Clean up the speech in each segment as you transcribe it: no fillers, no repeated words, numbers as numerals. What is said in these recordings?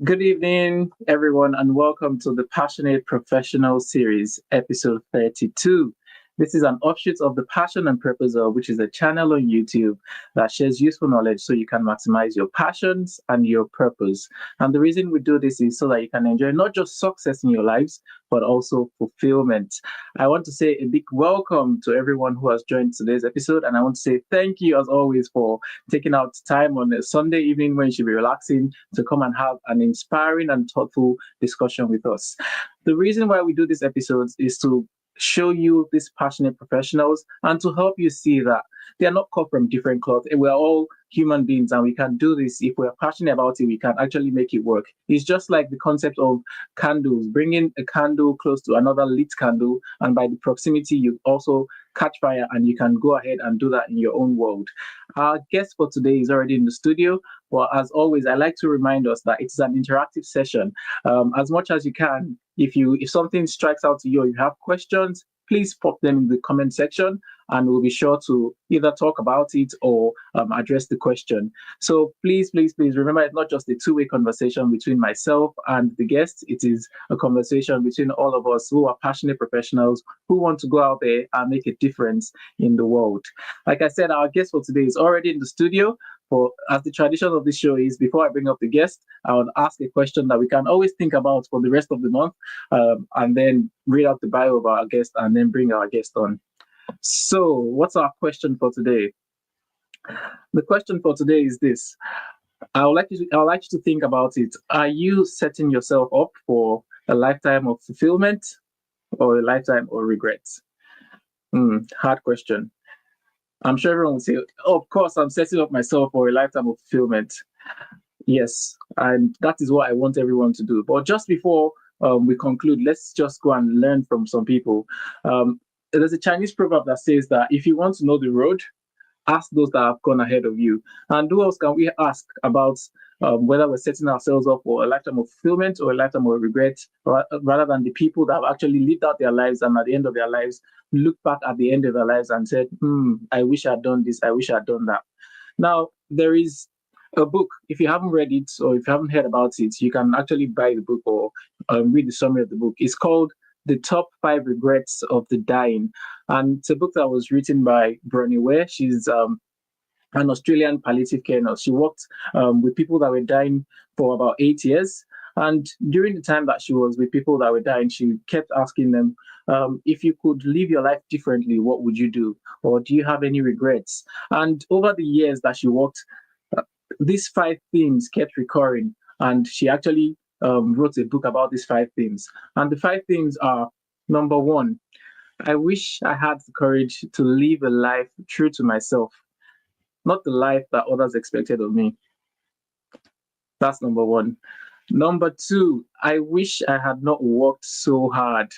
Good evening, everyone, and welcome to the Passionate Professional Series, episode 32. This is an offshoot of the Passion and Purpose of, which is a channel on YouTube that shares useful knowledge so you can maximize your passions and your purpose. And the reason we do this is so that you can enjoy not just success in your lives, but also fulfillment. I want to say a big welcome to everyone who has joined today's episode. And I want to say thank you, as always, for taking out time on a Sunday evening when you should be relaxing to come and have an inspiring and thoughtful discussion with us. The reason why we do these episodes is to show you these passionate professionals and to help you see that they are not cut from different cloth. We're all human beings and we can do this. If we're passionate about it, we can actually make it work. It's just like the concept of candles, bringing a candle close to another lit candle, and by the proximity, you also catch fire and you can go ahead and do that in your own world. Our guest for today is already in the studio. Well, as always, I like to remind us that it's an interactive session. As much as you can, if something strikes out to you or you have questions, please pop them in the comment section and we'll be sure to either talk about it or address the question. So please remember, it's not just a two-way conversation between myself and the guest. It is a conversation between all of us who are passionate professionals who want to go out there and make a difference in the world. Like I said, our guest for today is already in the studio. For as the tradition of this show is, before I bring up the guest, I will ask a question that we can always think about for the rest of the month, and then read out the bio of our guest and then bring our guest on. So, what's our question for today? The question for today is this. I would like you to think about it. Are you setting yourself up for a lifetime of fulfillment or a lifetime of regrets? Hard question. I'm sure everyone will say, oh, of course, I'm setting up myself for a lifetime of fulfillment. Yes, and that is what I want everyone to do. But just before we conclude, let's just go and learn from some people. There's a Chinese proverb that says that if you want to know the road, ask those that have gone ahead of you. And who else can we ask about whether we're setting ourselves up for a lifetime of fulfillment or a lifetime of regret, rather than the people that have actually lived out their lives and at the end of their lives look back at the end of their lives and said, I wish I'd done this, I wish I'd done that. Now, there is a book. If you haven't read it or if you haven't heard about it, you can actually buy the book or read the summary of the book. It's called The Top 5 Regrets of the Dying. And it's a book that was written by Bronnie Ware. She's an Australian palliative care nurse. She worked with people that were dying for about 8 years. And during the time that she was with people that were dying, she kept asking them, if you could live your life differently, what would you do? Or do you have any regrets? And over the years that she worked, these 5 themes kept recurring. And she actually wrote a book about these 5 themes. And the 5 themes are: number one, I wish I had the courage to live a life true to myself, not the life that others expected of me. That's number one. Number two, I wish I had not worked so hard.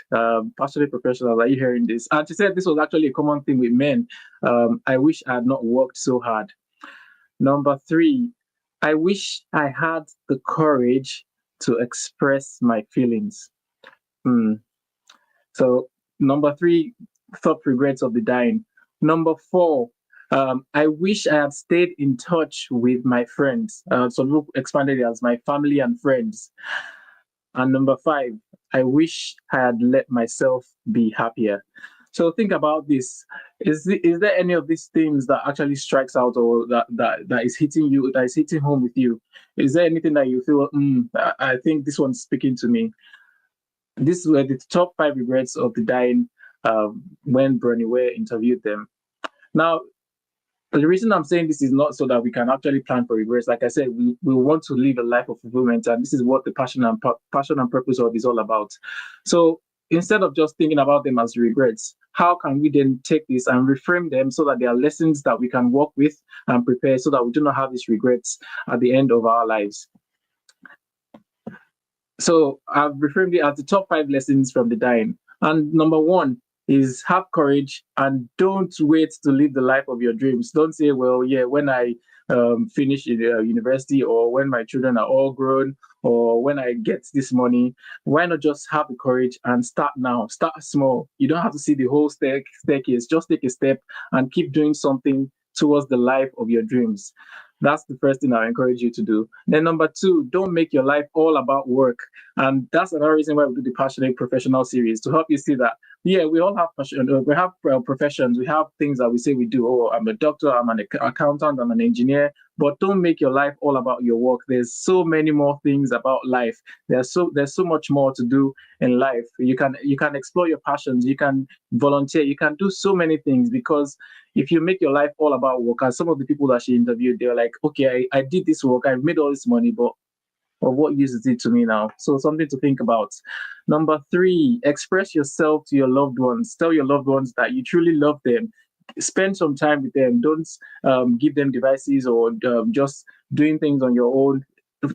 Passionate professionals, are you hearing this? And she said this was actually a common thing with men. I wish I had not worked so hard. Number three, I wish I had the courage to express my feelings. Hmm. So, number three, top regrets of the dying. Number four, I wish I had stayed in touch with my friends. Some people expanded it as my family and friends. And number five, I wish I had let myself be happier. So think about this. Is there any of these things that actually strikes out or that is hitting you, that is hitting home with you? Is there anything that you feel, I think this one's speaking to me? These were the top 5 regrets of the dying when Bronnie Ware interviewed them. Now, the reason I'm saying this is not so that we can actually plan for regrets. Like I said, we want to live a life of fulfillment, and this is what the passion and purpose of is all about. So instead of just thinking about them as regrets, how can we then take this and reframe them so that they are lessons that we can work with and prepare so that we do not have these regrets at the end of our lives? So I've reframed it as the top 5 lessons from the dying. And number one is have courage and don't wait to live the life of your dreams. Don't say, well, yeah, when I finish university or when my children are all grown or when I get this money, why not just have the courage and start now? Start small. You don't have to see the whole staircase. Just take a step and keep doing something towards the life of your dreams. That's the first thing I encourage you to do. Then number two, don't make your life all about work. And that's another reason why we do the Passionate Professional series, to help you see that, yeah, we all have passion. We have professions. We have things that we say we do. Oh, I'm a doctor. I'm an accountant. I'm an engineer. But don't make your life all about your work. There's so many more things about life. There's so much more to do in life. You can explore your passions. You can volunteer. You can do so many things, because if you make your life all about work, and some of the people that she interviewed, they're like, okay, I did this work, I've made all this money, but what use is it to me now? So something to think about. Number three, express yourself to your loved ones. Tell your loved ones that you truly love them. Spend some time with them. Don't give them devices, or just doing things on your own.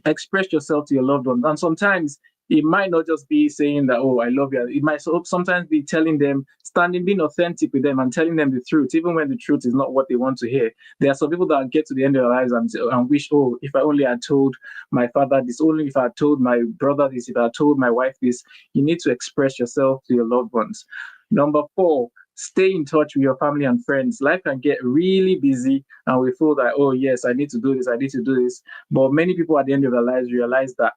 Express yourself to your loved ones. And sometimes it might not just be saying that, oh, I love you. It might sometimes be telling them, standing, being authentic with them and telling them the truth, even when the truth is not what they want to hear. There are some people that get to the end of their lives and wish, oh, if I only had told my father this, only if I had told my brother this, if I had told my wife this. You need to express yourself to your loved ones. Number four, stay in touch with your family and friends. Life can get really busy, and we feel that, oh, yes, I need to do this, I need to do this. But many people at the end of their lives realize that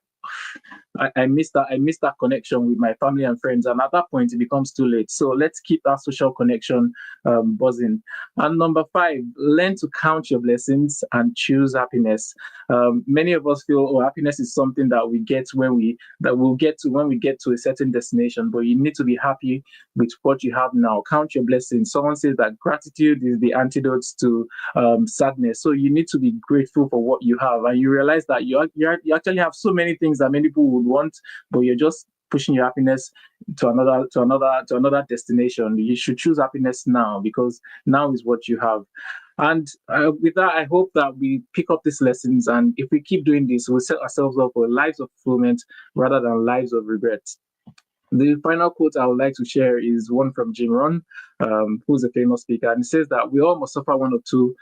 I missed that. I missed that connection with my family and friends, and at that point, it becomes too late. So let's keep that social connection buzzing. And number five, learn to count your blessings and choose happiness. Many of us feel, oh, happiness is something that we'll get to when we get to a certain destination. But you need to be happy with what you have now. Count your blessings. Someone says that gratitude is the antidote to sadness. So you need to be grateful for what you have, and you realize that you actually have so many things that many people would want, but you're just pushing your happiness to another destination. You should choose happiness now, because now is what you have. And with that, I hope that we pick up these lessons, and if we keep doing this, we'll set ourselves up for lives of fulfillment rather than lives of regret. The final quote I would like to share is one from Jim Rohn, who's a famous speaker, and he says that we all must suffer one or two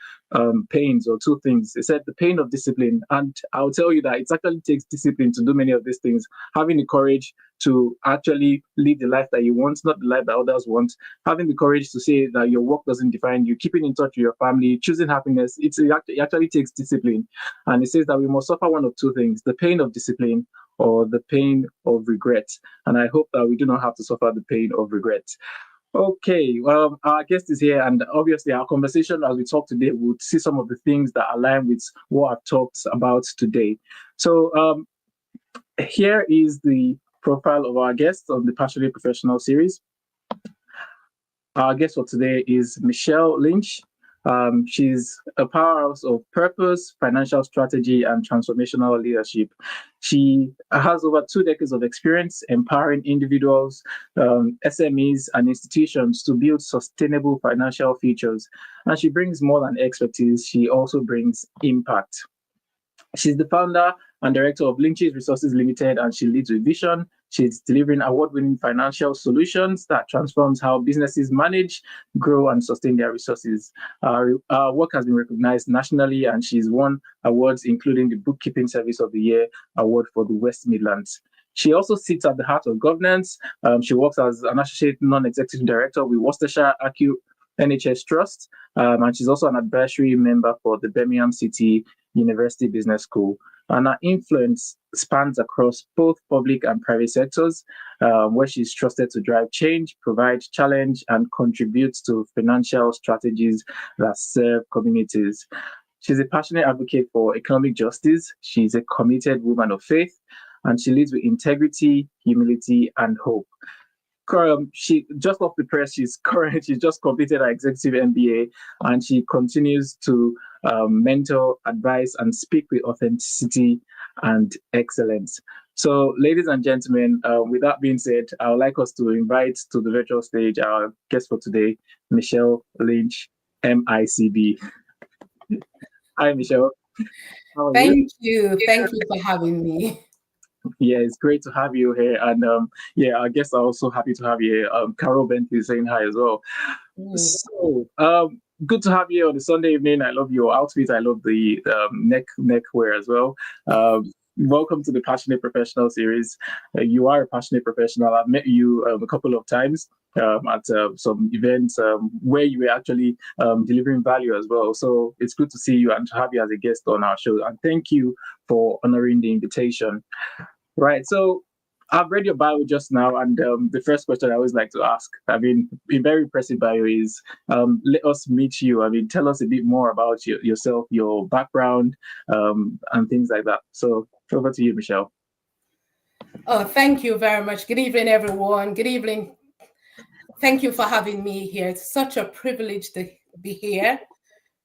pains, or two things. He said the pain of discipline, and I'll tell you that it actually takes discipline to do many of these things. Having the courage to actually live the life that you want, not the life that others want. Having the courage to say that your work doesn't define you, keeping in touch with your family, choosing happiness. It actually takes discipline, and it says that we must suffer one of two things: the pain of discipline or the pain of regret. And I hope that we do not have to suffer the pain of regret. Okay, well, our guest is here, and obviously, our conversation as we talk today, we'll see some of the things that align with what I've talked about today. So, here is the profile of our guest on the Passionate Professional series. Our guest for today is Michelle Lynch. She's a powerhouse of purpose, financial strategy, and transformational leadership. She has over 2 decades of experience empowering individuals, SMEs, and institutions to build sustainable financial futures. And she brings more than expertise, she also brings impact. She's the founder and director of Lynch's Resources Limited, and she leads with vision. She's delivering award-winning financial solutions that transforms how businesses manage, grow, and sustain their resources. Our work has been recognized nationally, and she's won awards, including the Bookkeeping Service of the Year Award for the West Midlands. She also sits at the heart of governance. She works as an associate non-executive director with Worcestershire Acute NHS Trust, and she's also an advisory member for the Birmingham City University Business School. And her influence spans across both public and private sectors, where she's trusted to drive change, provide challenge, and contribute to financial strategies that serve communities. She's a passionate advocate for economic justice. She's a committed woman of faith, and she leads with integrity, humility, and hope. She just off the press, she's just completed her executive MBA, and she continues to mentor, advise, and speak with authenticity and excellence. So, ladies and gentlemen, with that being said, I would like us to invite to the virtual stage our guest for today, Michelle Lynch, MICB. Hi, Michelle. How are you? Thank you for having me. Yeah, it's great to have you here. And yeah, I guess I'm also happy to have you here. Carol Bentley is saying hi as well. So good to have you on the Sunday evening. I love your outfit. I love the neckwear as well. Welcome to the Passionate Professional series. You are a passionate professional. I've met you a couple of times. at some events where you were actually delivering value as well. So it's good to see you and to have you as a guest on our show. And thank you for honoring the invitation. Right. So I've read your bio just now, and the first question I always like to ask, I mean, a very impressive bio is let us meet you. I mean, tell us a bit more about yourself, your background, and things like that. So over to you, Michelle. Oh, thank you very much. Good evening, everyone. Good evening. Thank you for having me here. It's such a privilege to be here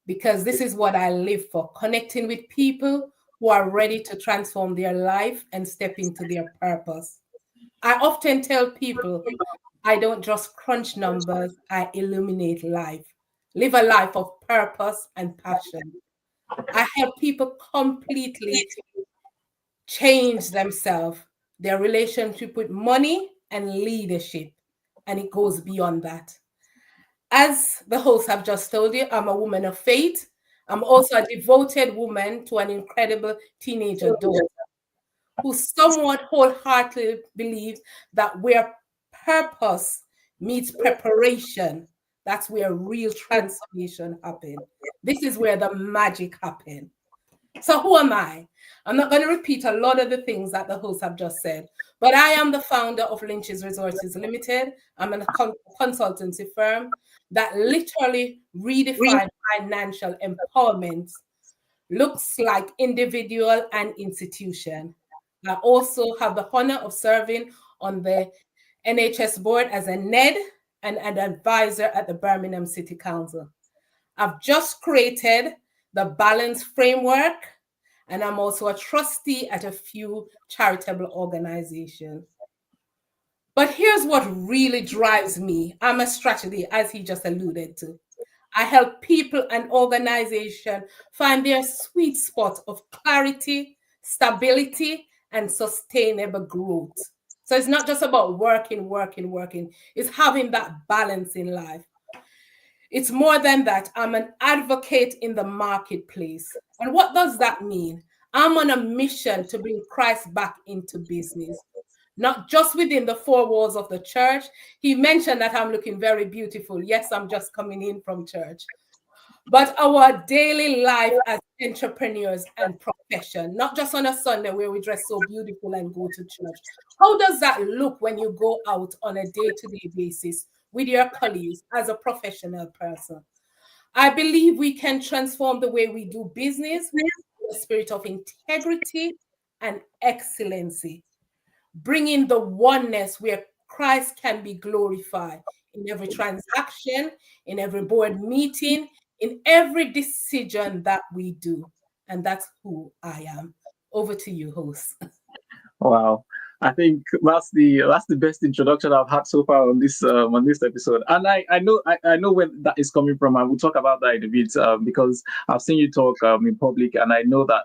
because this is what I live for, connecting with people who are ready to transform their life and step into their purpose. I often tell people I don't just crunch numbers, I illuminate life, live a life of purpose and passion. I help people completely change themselves, their relationship with money and leadership. And it goes beyond that. As the hosts have just told you, I'm a woman of faith. I'm also a devoted woman to an incredible teenager daughter who somewhat wholeheartedly believes that where purpose meets preparation, that's where real transformation happens. This is where the magic happens. So who am I? I'm not going to repeat a lot of the things that the hosts have just said, but I am the founder of Lynch's Resources Limited. I'm a consultancy firm that literally redefines financial empowerment, looks like individual and institution. I also have the honor of serving on the NHS board as a NED and an advisor at the Birmingham City Council. I've just created the Balance Framework, and I'm also a trustee at a few charitable organizations. But here's what really drives me. I'm a strategy, as he just alluded to. I help people and organizations find their sweet spot of clarity, stability, and sustainable growth. So it's not just about working. It's having that balance in life. It's more than that. I'm an advocate in the marketplace. And what does that mean? I'm on a mission to bring Christ back into business, not just within the four walls of the church. He mentioned that I'm looking very beautiful. Yes, I'm just coming in from church. But our daily life as entrepreneurs and profession, not just on a Sunday where we dress so beautiful and go to church. How does that look when you go out on a day-to-day basis with your colleagues as a professional person? I believe we can transform the way we do business with a spirit of integrity and excellency, bringing the oneness where Christ can be glorified in every transaction, in every board meeting, in every decision that we do. And that's who I am. Over to you, host. Wow. I think that's the best introduction I've had so far on this episode, and I know where that is coming from. I will talk about that in a bit because I've seen you talk in public, and I know that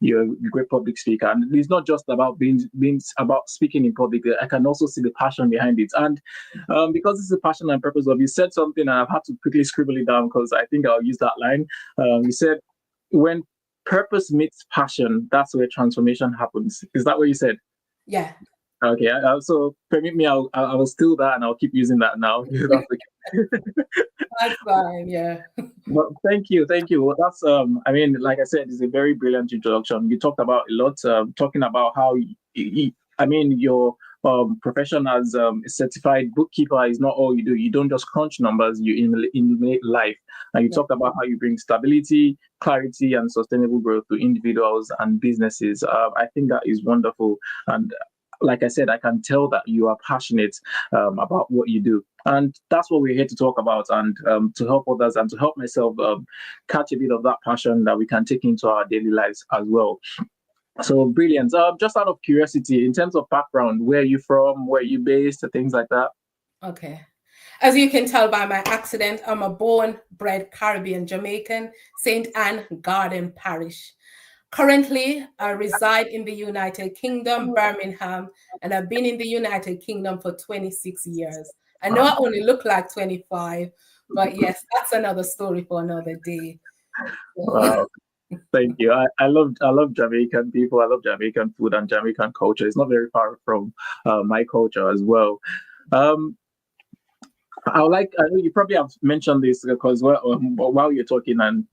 you're a great public speaker. And it's not just about being about speaking in public. I can also see the passion behind it, and because it's a passion and purpose of. You said something, and I've had to quickly scribble it down because I think I'll use that line. You said when purpose meets passion, that's where transformation happens. Is that what you said? Yeah. Okay. So permit me. I will steal that and I'll keep using that now. That's fine. Yeah. Well, thank you. Well, that's I mean, like I said, it's a very brilliant introduction. You talked about a lot, talking about how I mean, your profession as a certified bookkeeper is not all you do. You don't just crunch numbers, you eliminate life. And you talked about how you bring stability, clarity, and sustainable growth to individuals and businesses. I think that is wonderful. And like I said, I can tell that you are passionate about what you do. And that's what we're here to talk about, and to help others and to help myself catch a bit of that passion that we can take into our daily lives as well. So brilliant. Just out of curiosity, in terms of background, where are you from? Where are you based? Things like that. Okay. As you can tell by my accent, I'm a born, bred Caribbean Jamaican, St. Anne Garden Parish. Currently, I reside in the United Kingdom, Birmingham, and I've been in the United Kingdom for 26 years. I know I only look like 25, but yes, that's another story for another day. Wow. Thank you. I love Jamaican people. I love Jamaican food and Jamaican culture. It's not very far from my culture as well. Um, I know you probably have mentioned this because while you're talking, and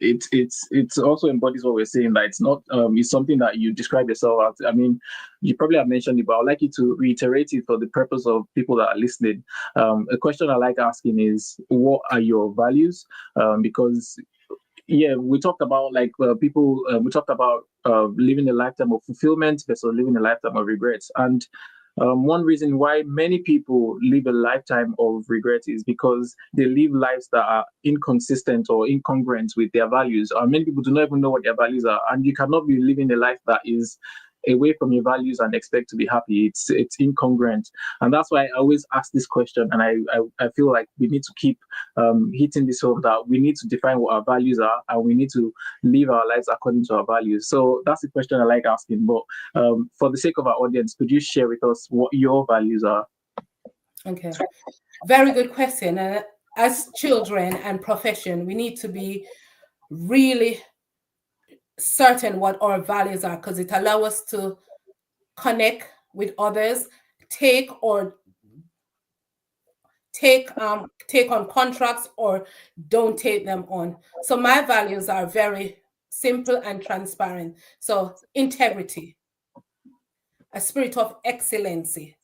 it's also embodies what we're saying, that it's not it's something that you describe yourself as. I mean, you probably have mentioned it, but I'd like you to reiterate it for the purpose of people that are listening. A question I like asking is, what are your values? Because yeah, we talked about like people. We talked about living a lifetime of fulfillment versus living a lifetime of regrets. And one reason why many people live a lifetime of regret is because they live lives that are inconsistent or incongruent with their values. Many people do not even know what their values are, and you cannot be living a life that is away from your values and expect to be happy. It's incongruent, and that's why I always ask this question. And I feel like we need to keep hitting this home, that we need to define what our values are, and we need to live our lives according to our values. So that's the question I like asking. But for the sake of our audience, could you share with us what your values are? Okay, very good question. And as children and profession, we need to be really certain what our values are, because it allows us to connect with others, take or take on contracts, or don't take them on. So my values are very simple and transparent. So integrity, a spirit of excellency,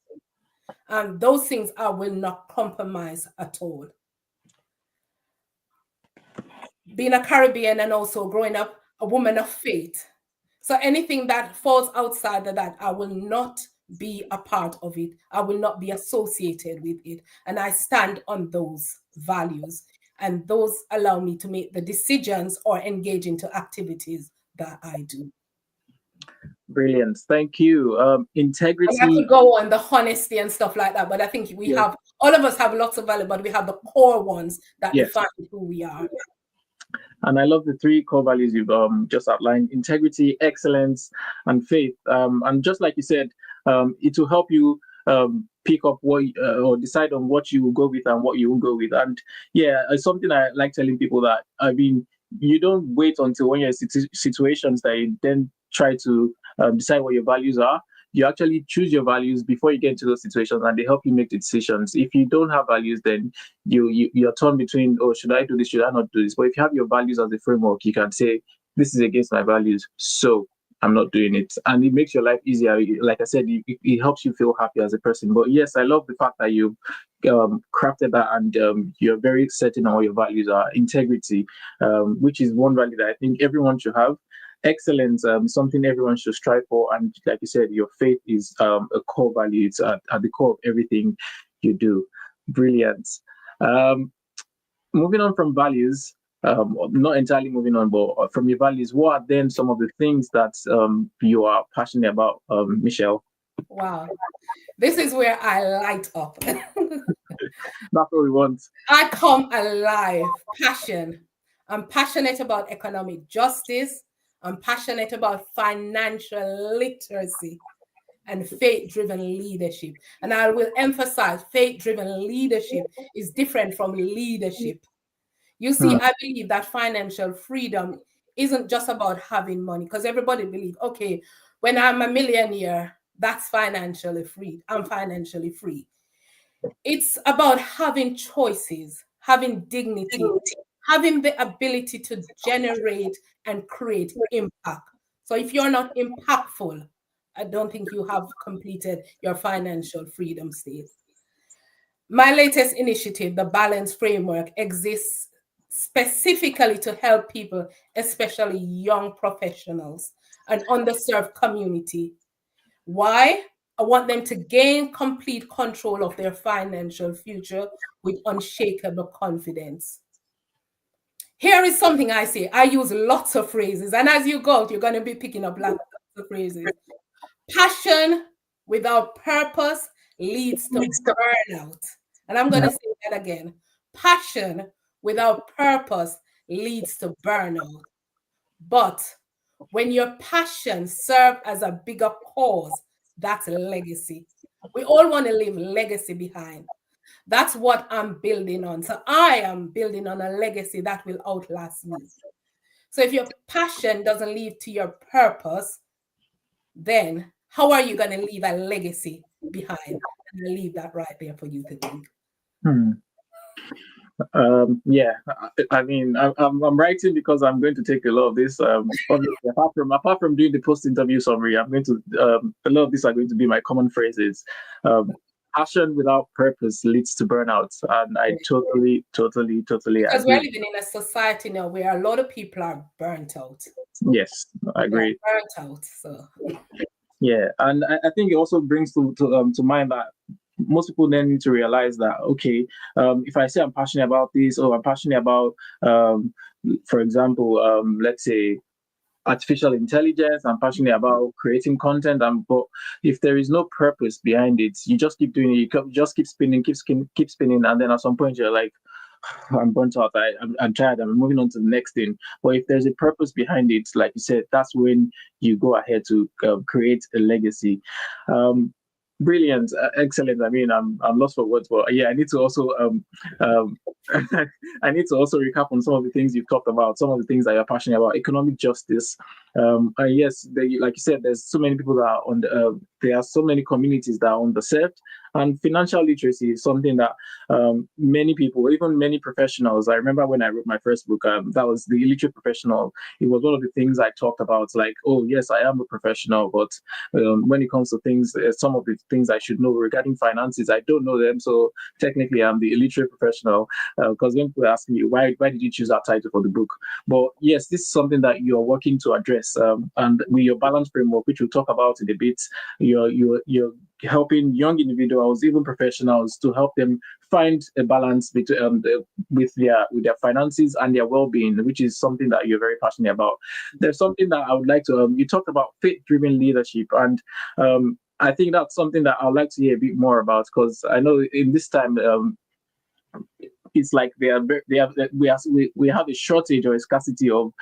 and those things I will not compromise at all. Being a Caribbean and also growing up a woman of faith, so anything that falls outside of that, I will not be a part of it. I will not be associated with it. And I stand on those values. And those allow me to make the decisions or engage into activities that I do. Brilliant, thank you. And I Integrity. could go on the honesty and stuff like that, but I think we Yeah, have, all of us have lots of value, but we have the core ones that yes. define who we are. And I love the three core values you've just outlined: integrity, excellence, and faith. And just like you said, it will help you pick up what or decide on what you will go with and what you won't go with. And yeah, it's something I like telling people, that I mean, you don't wait until when you're in situations that you then try to decide what your values are. You actually choose your values before you get into those situations, and they help you make the decisions. If you don't have values, then you're torn between, oh, should I do this, should I not do this? But if you have your values as a framework, you can say, this is against my values, so I'm not doing it. And it makes your life easier. Like I said, it helps you feel happy as a person. But yes, I love the fact that you crafted that, and you're very certain on what your values are. Integrity, which is one value that I think everyone should have. Excellence, something everyone should strive for. And like you said, your faith is a core value. It's at the core of everything you do. Brilliant. Um, Moving on from values, not entirely moving on, but from your values, what are then some of the things that you are passionate about, Michelle? Wow. This is where I light up. That's what we want. I come alive, passion. I'm passionate about economic justice. I'm passionate about financial literacy and faith-driven leadership. And I will emphasize faith-driven leadership is different from leadership. You see, Hmm. I believe that financial freedom isn't just about having money, because everybody believes, okay, when I'm a millionaire, that's financially free. I'm financially free. It's about having choices, having dignity, having the ability to generate and create impact. So if you're not impactful, I don't think you have completed your financial freedom state. My latest initiative, the Balance Framework, exists specifically to help people, especially young professionals and underserved community. Why? I want them to gain complete control of their financial future with unshakable confidence. Here is something I say. I use lots of phrases, and as you go, you're going to be picking up lots of phrases. Passion without purpose leads to burnout. And I'm going to say that again. Passion without purpose leads to burnout. But when your passion serves as a bigger cause, that's a legacy. We all want to leave legacy behind. That's what I'm building on. So I am building on a legacy that will outlast me. So if your passion doesn't lead to your purpose, then how are you going to leave a legacy behind? And I'll leave that right there for you to think. Hmm. Yeah, I mean, I'm writing because I'm going to take a lot of this. Obviously, apart from doing the post-interview summary, I'm going to a lot of these are going to be my common phrases. Um, Passion without purpose leads to burnout, and I totally Because we're agree. living in a society now where a lot of people are burnt out. Yes, I They are agree. burnt out. So Yeah, and I think it also brings to mind that most people then need to realize that okay, if I say I'm passionate about this, or I'm passionate about, um, for example, let's say artificial intelligence, I'm passionate about creating content, but if there is no purpose behind it, you just keep doing it, just keep spinning, keep spinning, and then at some point you're like, I'm burnt out. I'm tired. I'm moving on to the next thing. But if there's a purpose behind it, like you said, that's when you go ahead to create a legacy. Um, Brilliant, excellent. I mean, I'm lost for words, but yeah, I need to also um, I need to also recap on some of the things you've talked about, some of the things that you're passionate about, economic justice. Yes, like you said, there's so many people that are on the, there are so many communities that are underserved, and financial literacy is something that many people, even many professionals. I remember when I wrote my first book, that was the illiterate professional. It was one of the things I talked about, like, oh yes, I am a professional, but when it comes to things, some of the things I should know regarding finances, I don't know them. So technically, I'm the illiterate professional. Because when people ask me why did you choose that title for the book, but yes, this is something that you're working to address, and with your balance framework, which we'll talk about in a bit, you're helping young individuals, even professionals, to help them find a balance between with their finances and their well-being, which is something that you're very passionate about. There's something that I would like to you talked about faith-driven leadership, and I think that's something that I'd like to hear a bit more about, because I know in this time it's like we have a shortage or a scarcity of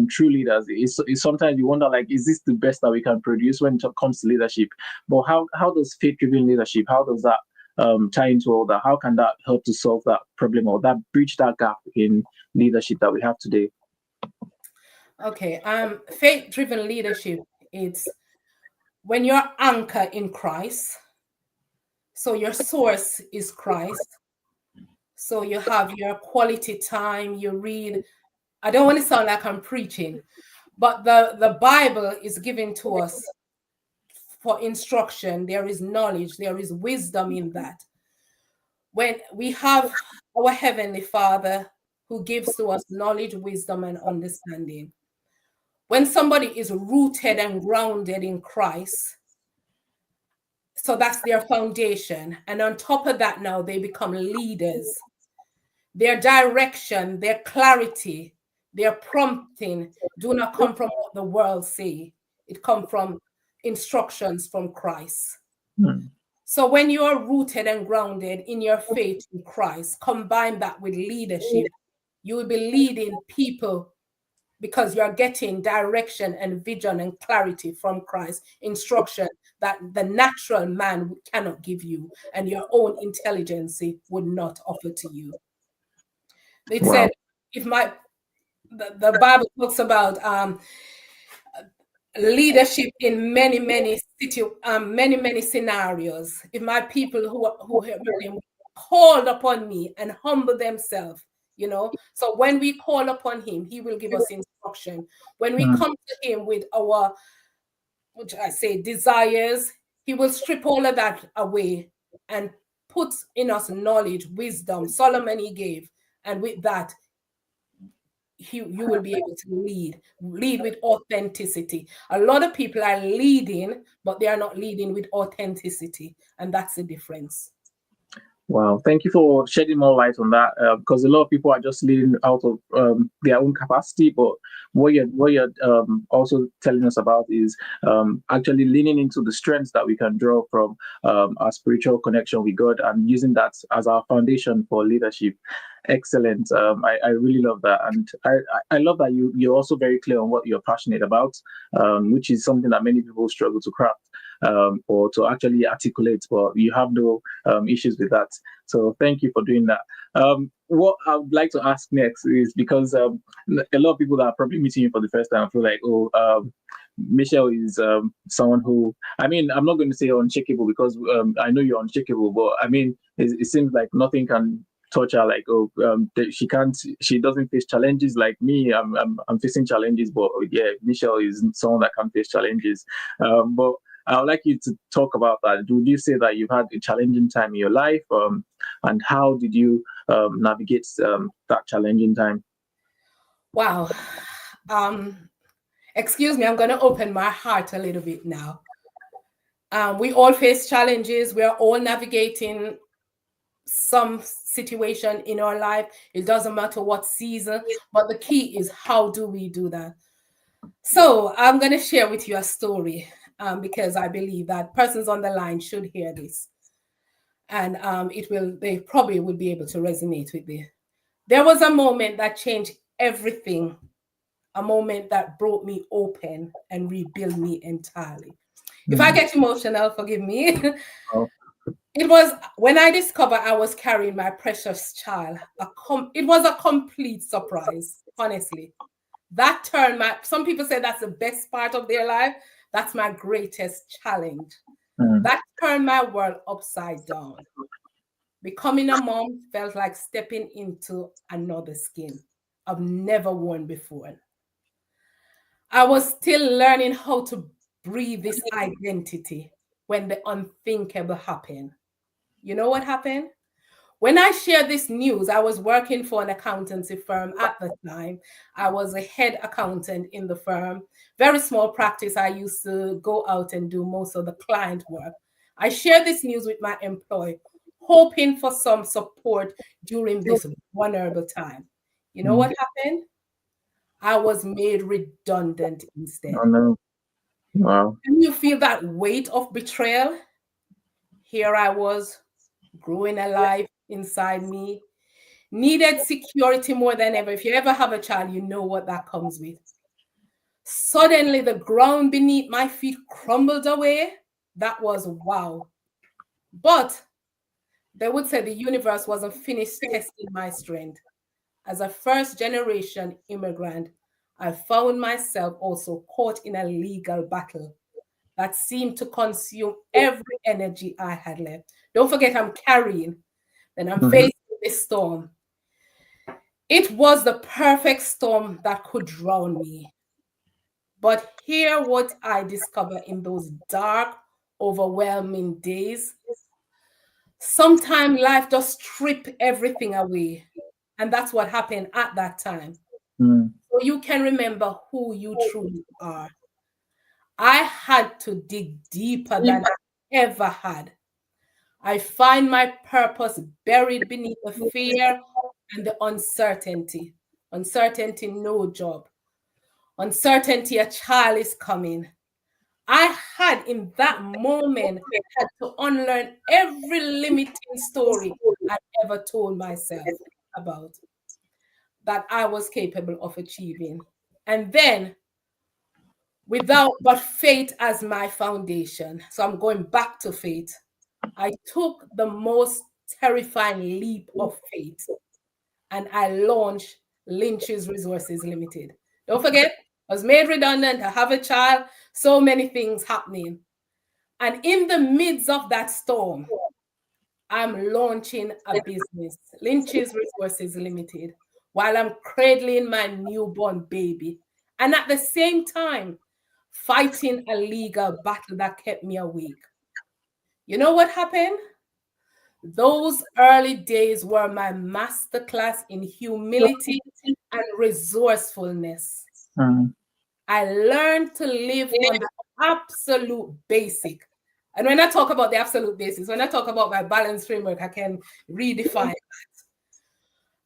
true leaders. It's sometimes you wonder, like, is this the best that we can produce when it comes to leadership? But how does faith-driven leadership, how does that tie into all that? How can that help to solve that problem, or that bridge that gap in leadership that we have today? okay, faith-driven leadership, it's when you're anchored in Christ. So your source is Christ. So you have your quality time, you read. I don't want to sound like I'm preaching, but the Bible is given to us for instruction. There is knowledge, there is wisdom in that. When we have our Heavenly Father who gives to us knowledge, wisdom, and understanding. When somebody is rooted and grounded in Christ, so that's their foundation. And on top of that, now they become leaders. Their direction, their clarity, their prompting do not come from what the world say. It comes from instructions from Christ. Hmm. So when you are rooted and grounded in your faith in Christ, combine that with leadership, you will be leading people because you're getting direction and vision and clarity from Christ, instruction that the natural man cannot give you and your own intelligence would not offer to you. It Wow. said, if my the Bible talks about leadership in many scenarios. If my people who have been called upon me and humble themselves, so when we call upon him, he will give us instruction. When we Hmm. come to him with our, which I say, desires, he will strip all of that away and put in us knowledge, wisdom. Solomon he gave, and with that you will be able to lead with authenticity. A lot of people are leading, but they are not leading with authenticity, and that's the difference. Wow, thank you for shedding more light on that, because a lot of people are just leading out of their own capacity. But what you're also telling us about is actually leaning into the strengths that we can draw from our spiritual connection with God, and using that as our foundation for leadership. Excellent. I really love that, and I love that you're also very clear on what you're passionate about, which is something that many people struggle to craft, or to actually articulate. But you have no issues with that. So thank you for doing that. What I would like to ask next is, because a lot of people that are probably meeting you for the first time feel like, oh, Michelle is someone who, I mean, I'm not going to say unshakable because I know you're unshakable, but I mean, it seems like nothing can touch her. Like, oh, she can't, she doesn't face challenges like me. I'm facing challenges, but yeah, Michelle is someone that can face challenges. But I would like you to talk about that. Would you say that you've had a challenging time in your life, and how did you navigate that challenging time? Wow. Excuse me, I'm going to open my heart a little bit now. We all face challenges. We are all navigating some situation in our life. It doesn't matter what season, but the key is how do we do that? So I'm going to share with you a story because I believe that persons on the line should hear this, and they probably would be able to resonate with it. There was a moment that changed everything, a moment that broke me open and rebuilt me entirely. If I get emotional, forgive me. Oh. It was when I discovered I was carrying my precious child. It was a complete surprise, honestly. That turned some people say that's the best part of their life. That's my greatest challenge. That turned my world upside down. Becoming a mom felt like stepping into another skin I've never worn before. I was still learning how to breathe this identity when the unthinkable happened. You know what happened? When I shared this news, I was working for an accountancy firm at the time. I was a head accountant in the firm. Very small practice. I used to go out and do most of the client work. I shared this news with my employer, hoping for some support during this vulnerable time. You know what happened? I was made redundant instead. Oh no. Wow. Can you feel that weight of betrayal? Here I was, growing alive inside me, needed security more than ever. If you ever have a child, you know what that comes with. Suddenly, the ground beneath my feet crumbled away. That was wow. But they would say the universe wasn't finished testing my strength. As a first generation immigrant, I found myself also caught in a legal battle that seemed to consume every energy I had left. Don't forget, I'm carrying, then I'm facing this storm. It was the perfect storm that could drown me. But here, what I discovered in those dark, overwhelming days. Sometimes life just strip everything away. And that's what happened at that time. So you can remember who you truly are. I had to dig deeper than I ever had. I find my purpose buried beneath the fear and the uncertainty. Uncertainty, no job. Uncertainty, a child is coming. I had in that moment had to unlearn every limiting story I ever told myself about that I was capable of achieving. And then without but faith as my foundation. So I'm going back to faith. I took the most terrifying leap of faith and I launched Lynch's Resources Limited. Don't forget, I was made redundant, I have a child, so many things happening. And in the midst of that storm, I'm launching a business, Lynch's Resources Limited, while I'm cradling my newborn baby. And at the same time, fighting a legal battle that kept me awake. You know what happened? Those early days were my masterclass in humility and resourcefulness. I learned to live on the absolute basic. And when I talk about the absolute basics, when I talk about my balance framework, I can redefine that.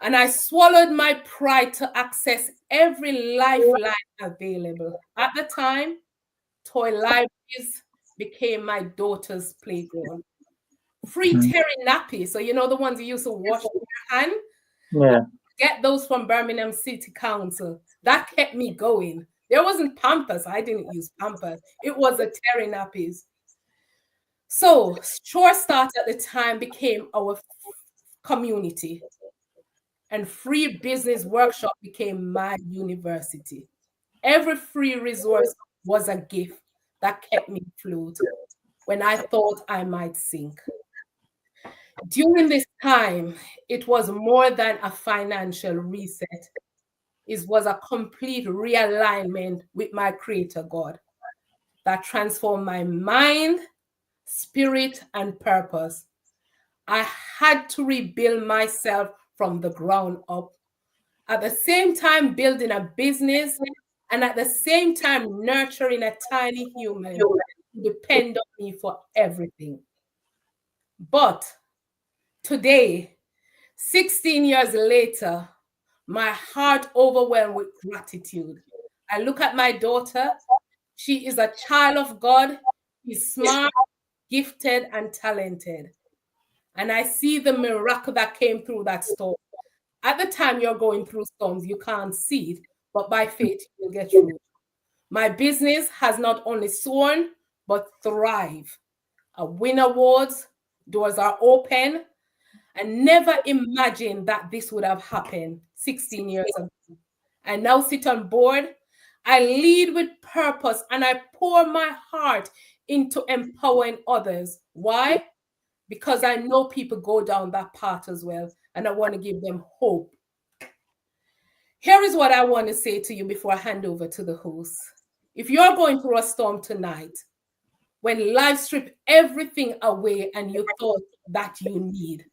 And I swallowed my pride to access every lifeline available. At the time, toy libraries became my daughter's playground. Free terry nappies, so you know the ones you used to wash with your hand? Yeah. Get those from Birmingham City Council. That kept me going. There wasn't Pampers. I didn't use Pampers. It was a terry nappies. So Shore Start at the time became our community. And free business workshop became my university. Every free resource was a gift that kept me afloat when I thought I might sink. During this time, it was more than a financial reset. It was a complete realignment with my Creator God that transformed my mind, spirit, and purpose. I had to rebuild myself from the ground up. At the same time, building a business, and at the same time, nurturing a tiny human who depend on me for everything. But today, 16 years later, my heart overwhelmed with gratitude. I look at my daughter. She is a child of God. She's smart, gifted, and talented. And I see the miracle that came through that storm. At the time you're going through storms, you can't see it, but by faith, you'll get through. My business has not only soared, but thrived. I win awards, doors are open. I never imagined that this would have happened 16 years ago. I now sit on board. I lead with purpose and I pour my heart into empowering others. Why? Because I know people go down that path as well, and I want to give them hope. Here is what I want to say to you before I hand over to the host. If you're going through a storm tonight, when life stripped everything away and you thought that you need,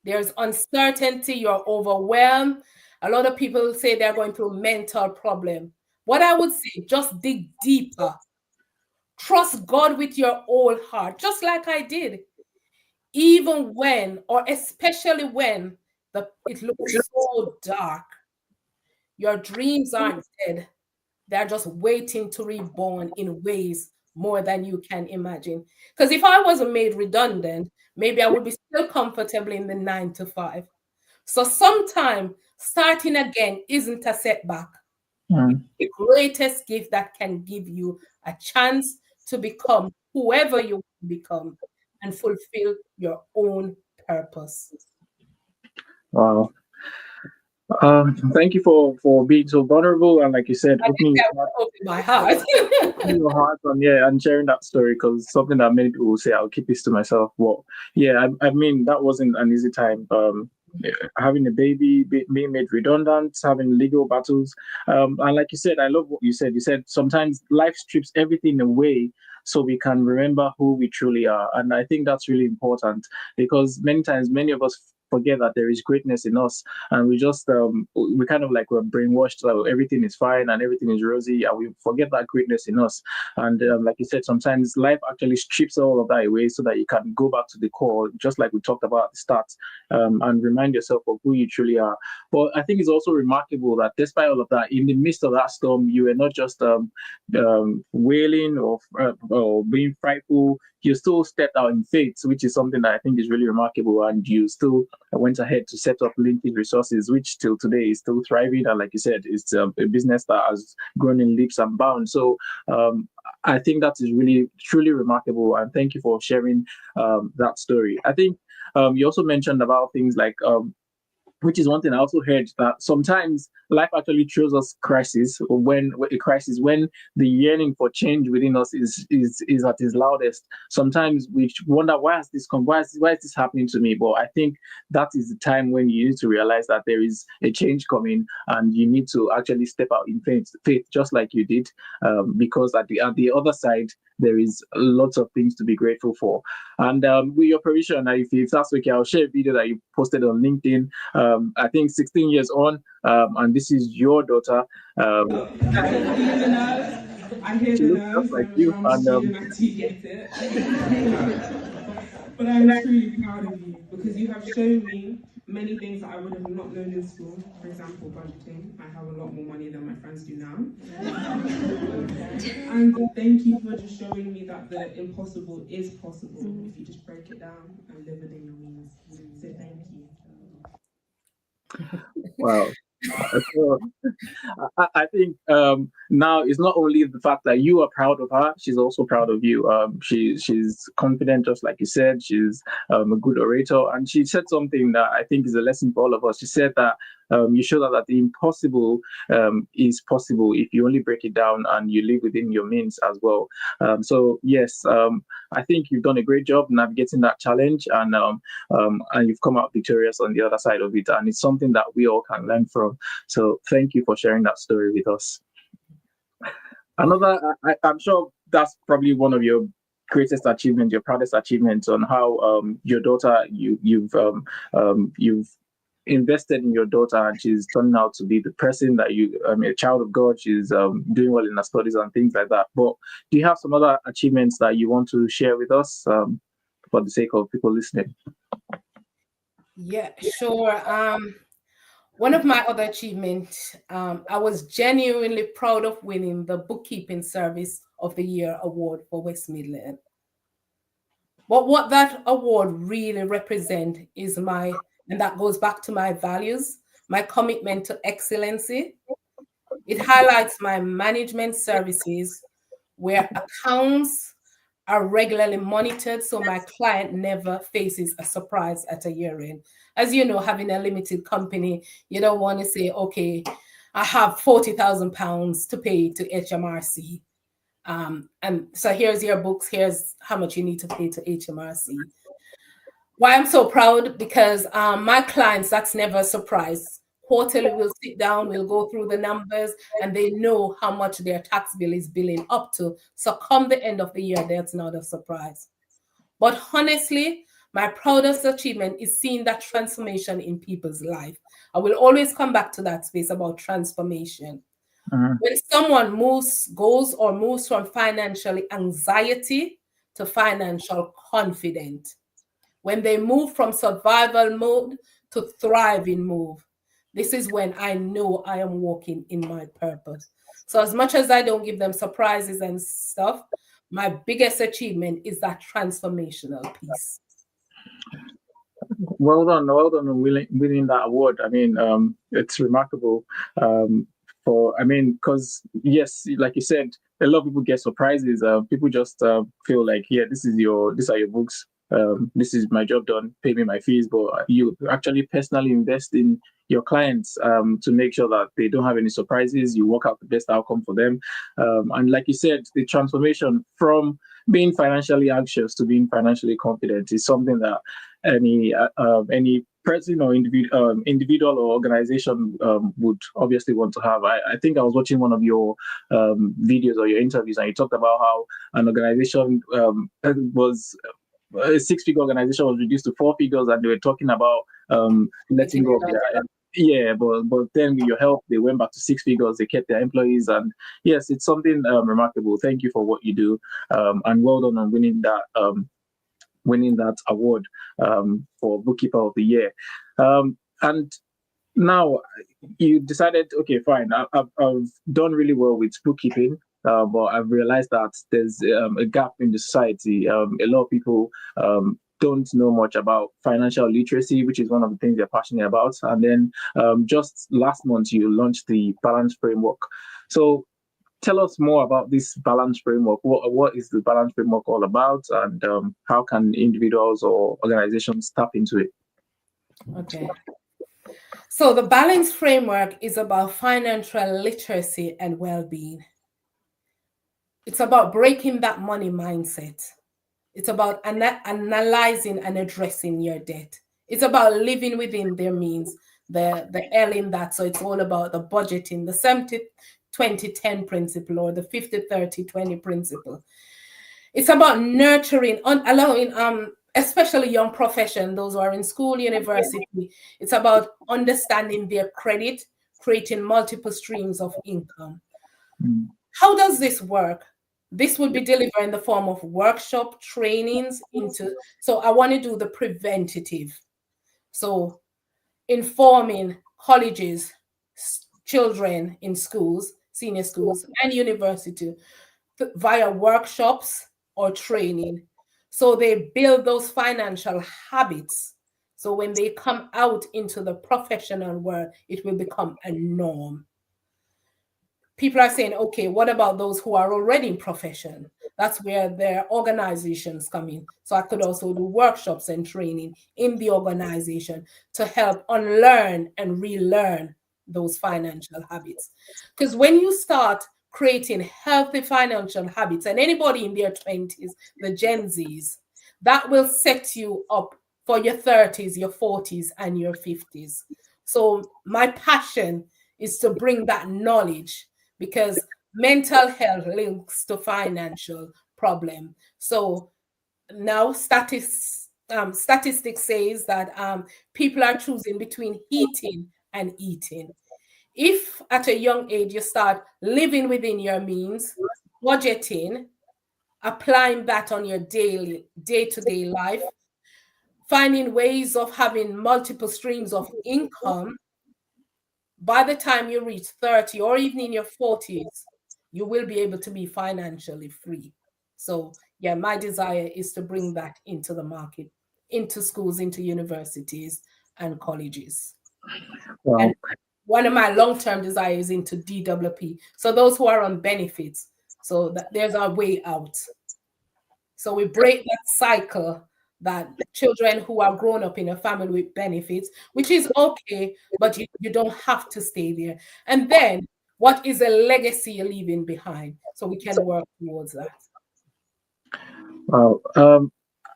there's uncertainty, you're overwhelmed. A lot of people say they're going through mental problem. What I would say, just dig deeper. Trust God with your whole heart, just like I did. Even when, or especially when, it looks so dark. Your dreams aren't dead. They're just waiting to reborn in ways more than you can imagine. Because if I wasn't made redundant, maybe I would be still comfortable in the 9 to 5. So sometimes starting again isn't a setback. It's the greatest gift that can give you a chance to become whoever you want to become and fulfill your own purpose. Wow. Thank you for being so vulnerable and, like you said, opening my heart. your heart and sharing that story, because something that many people will say, I'll keep this to myself. Well, yeah, I mean that wasn't an easy time. Having a baby, being made redundant, having legal battles, and like you said, I love what you said. You said sometimes life strips everything away so we can remember who we truly are, and I think that's really important, because many times many of us forget that there is greatness in us, and we just we kind of like we're brainwashed that everything is fine and everything is rosy, and we forget that greatness in us. And like you said, sometimes life actually strips all of that away so that you can go back to the core, just like we talked about at the start, and remind yourself of who you truly are. But I think it's also remarkable that despite all of that, in the midst of that storm, you were not just wailing or being frightful. You still stepped out in faith, which is something that I think is really remarkable. And you still went ahead to set up LinkedIn Resources, which till today is still thriving. And like you said, it's a business that has grown in leaps and bounds. So I think that is really, truly remarkable. And thank you for sharing that story. I think you also mentioned about things like which is one thing I also heard, that sometimes life actually throws us crisis, or when the yearning for change within us is at its loudest. Sometimes we wonder, why has this come? Why is this happening to me? But I think that is the time when you need to realize that there is a change coming, and you need to actually step out in faith, just like you did, because at the other side there is lots of things to be grateful for. And with your permission, if that's okay, I'll share a video that you posted on LinkedIn. I think 16 years on, and this is your daughter. I hear She the looks just nerves, like and you, I'm and assuming that you get it. But I'm truly proud of you, because you have shown me many things that I would have not known in school. For example, budgeting. I have a lot more money than my friends do now. And thank you for just showing me that the impossible is possible if you just break it down and live within your means. So thank you. wow. So, I think now it's not only the fact that you are proud of her; she's also proud of you. She's confident, just like you said. She's a good orator, and she said something that I think is a lesson for all of us. She said that you show that the impossible is possible if you only break it down and you live within your means as well. So yes, I think you've done a great job navigating that challenge, and you've come out victorious on the other side of it, and it's something that we all can learn from. So thank you for sharing that story with us. Another, I'm sure that's probably one of your greatest achievements, your proudest achievements, on how your daughter, you've invested in your daughter, and she's turning out to be the person that a child of God. She's doing well in her studies and things like that. But do you have some other achievements that you want to share with us for the sake of people listening? Yeah, sure. One of my other achievements, I was genuinely proud of winning the Bookkeeping Service of the Year award for West Midland. But what that award really represents is and that goes back to my values, my commitment to excellency. It highlights my management services where accounts are regularly monitored so my client never faces a surprise at a year end. As you know, having a limited company, you don't want to say, okay, I have £40,000 to pay to HMRC. And so here's your books, here's how much you need to pay to HMRC. Why I'm so proud? Because my clients, that's never a surprise. Quarterly, we'll sit down, we'll go through the numbers, and they know how much their tax bill is billing up to. So come the end of the year, that's not a surprise. But honestly, my proudest achievement is seeing that transformation in people's life. I will always come back to that space about transformation. When someone goes from financial anxiety to financial confidence, when they move from survival mode to thriving mode, this is when I know I am walking in my purpose. So as much as I don't give them surprises and stuff, my biggest achievement is that transformational piece. Well done on winning that award. I mean, it's remarkable. Because yes, like you said, a lot of people get surprises. People just feel like, yeah, these are your books. This is my job done. Pay me my fees. But you actually personally invest in your clients to make sure that they don't have any surprises. You work out the best outcome for them. And like you said, the transformation from being financially anxious to being financially confident is something that any person or individual or organization would obviously want to have. I think I was watching one of your videos or your interviews, and you talked about how an organization was a six-figure organization was reduced to four figures, and they were talking about letting go of their but then with your help, they went back to six figures. They kept their employees, and yes, it's something remarkable. Thank you for what you do, and well done on winning that award for Bookkeeper of the Year. And now you decided, okay, fine, I've done really well with bookkeeping, but I've realized that there's a gap in the society. A lot of people don't know much about financial literacy, which is one of the things they're passionate about. And then just last month, you launched the Balance Framework. So tell us more about this balance framework. What is the balance framework all about, and how can individuals or organizations tap into it? Okay. So the balance framework is about financial literacy and well-being. It's about breaking that money mindset. It's about analyzing and addressing your debt. It's about living within their means, the L in that. So it's all about the budgeting, the 70-20-10 principle, or the 50-30-20 principle. It's about nurturing, allowing, especially young profession, those who are in school, university. It's about understanding their credit, creating multiple streams of income. How does this work? This will be delivered in the form of workshop trainings so I want to do the preventative. So informing colleges, children in schools, senior schools, and university via workshops or training. So they build those financial habits. So when they come out into the professional world, it will become a norm. People are saying, okay, what about those who are already in profession? That's where their organizations come in. So I could also do workshops and training in the organization to help unlearn and relearn those financial habits. Because when you start creating healthy financial habits, and anybody in their 20s, the Gen Zs, that will set you up for your 30s, your 40s, and your 50s. So my passion is to bring that knowledge, because mental health links to financial problem. So now statistics says that people are choosing between eating and eating. If at a young age you start living within your means, budgeting, applying that on your daily day-to-day life, finding ways of having multiple streams of income, by the time you reach 30 or even in your 40s, you will be able to be financially free. So, yeah, my desire is to bring that into the market, into schools, into universities and colleges. Wow. And one of my long-term desires into DWP. So those who are on benefits, so that there's our way out. So we break that cycle that children who are grown up in a family with benefits, which is okay, but you don't have to stay there. And then what is a legacy you're leaving behind? So we can work towards that. Wow.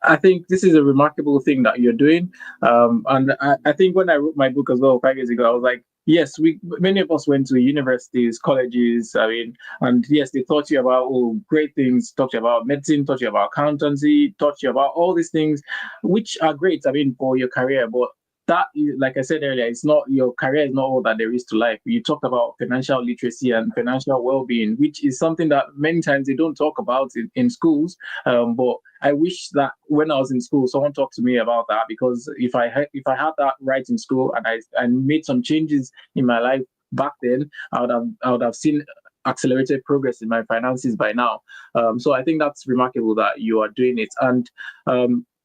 I think this is a remarkable thing that you're doing. And I think when I wrote my book as well 5 years ago, I was like, yes, many of us went to universities, colleges. I mean, and yes, they taught you about great things, taught you about medicine, taught you about accountancy, taught you about all these things, which are great. I mean, for your career, but that, like I said earlier, it's not, your career is not all that there is to life. You talked about financial literacy and financial well-being, which is something that many times they don't talk about in schools. But I wish that when I was in school, someone talked to me about that, because if I had that right in school and I made some changes in my life back then, I would have seen accelerated progress in my finances by now. So I think that's remarkable that you are doing it. And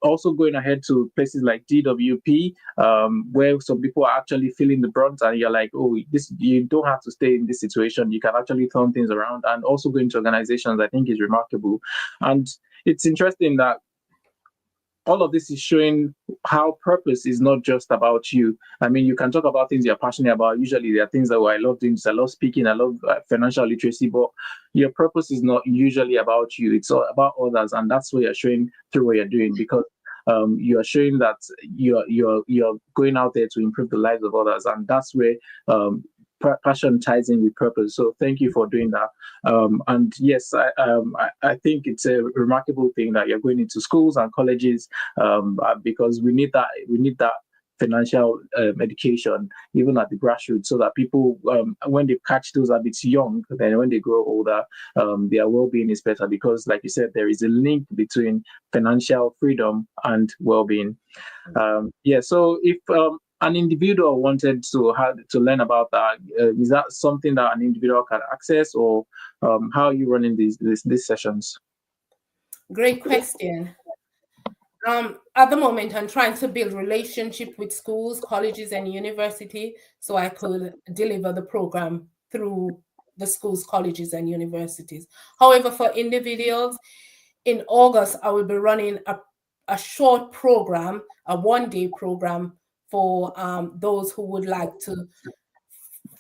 also going ahead to places like DWP, where some people are actually feeling the brunt, and you're like, oh, this, you don't have to stay in this situation. You can actually turn things around. And also going to organizations, I think, is remarkable. And it's interesting that all of this is showing how purpose is not just about you. I mean, you can talk about things you're passionate about. Usually there are things that I love doing. I love speaking. I love financial literacy, but your purpose is not usually about you. It's all about others. And that's what you're showing through what you're doing, because you are showing that you're going out there to improve the lives of others. And that's where passion ties in with purpose. So thank you for doing that. And yes, I think it's a remarkable thing that you're going into schools and colleges, because we need that financial education even at the grassroots, so that people, when they catch those habits young, then when they grow older, their well-being is better, because like you said, there is a link between financial freedom and well-being. So if an individual wanted to learn about that, is that something that an individual can access, or how are you running these sessions? Great question. At the moment, I'm trying to build relationship with schools, colleges, and university, so I could deliver the program through the schools, colleges, and universities. However, for individuals, in August, I will be running a short program, a one-day program for those who would like to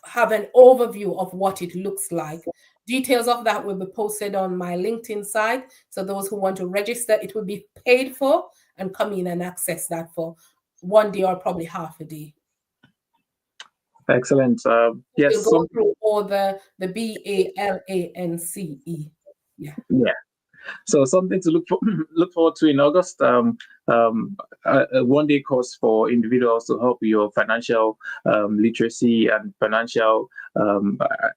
have an overview of what it looks like. Details of that will be posted on my LinkedIn site. So those who want to register, it will be paid for, and come in and access that for one day or probably half a day. Excellent. Yes. We'll go through all the BALANCE. Yeah. So something to look forward to in August. A one-day course for individuals to help your financial literacy and financial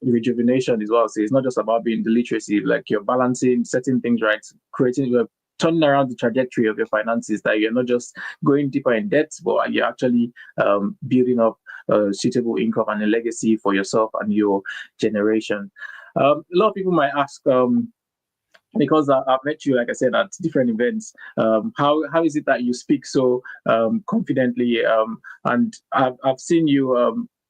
rejuvenation as well. So it's not just about being the literacy, like you're balancing, setting things right, turning around the trajectory of your finances, that you're not just going deeper in debt, but you're actually building up a suitable income and a legacy for yourself and your generation. A lot of people might ask, because I've met you, like I said, at different events, how is it that you speak so confidently? And I've seen you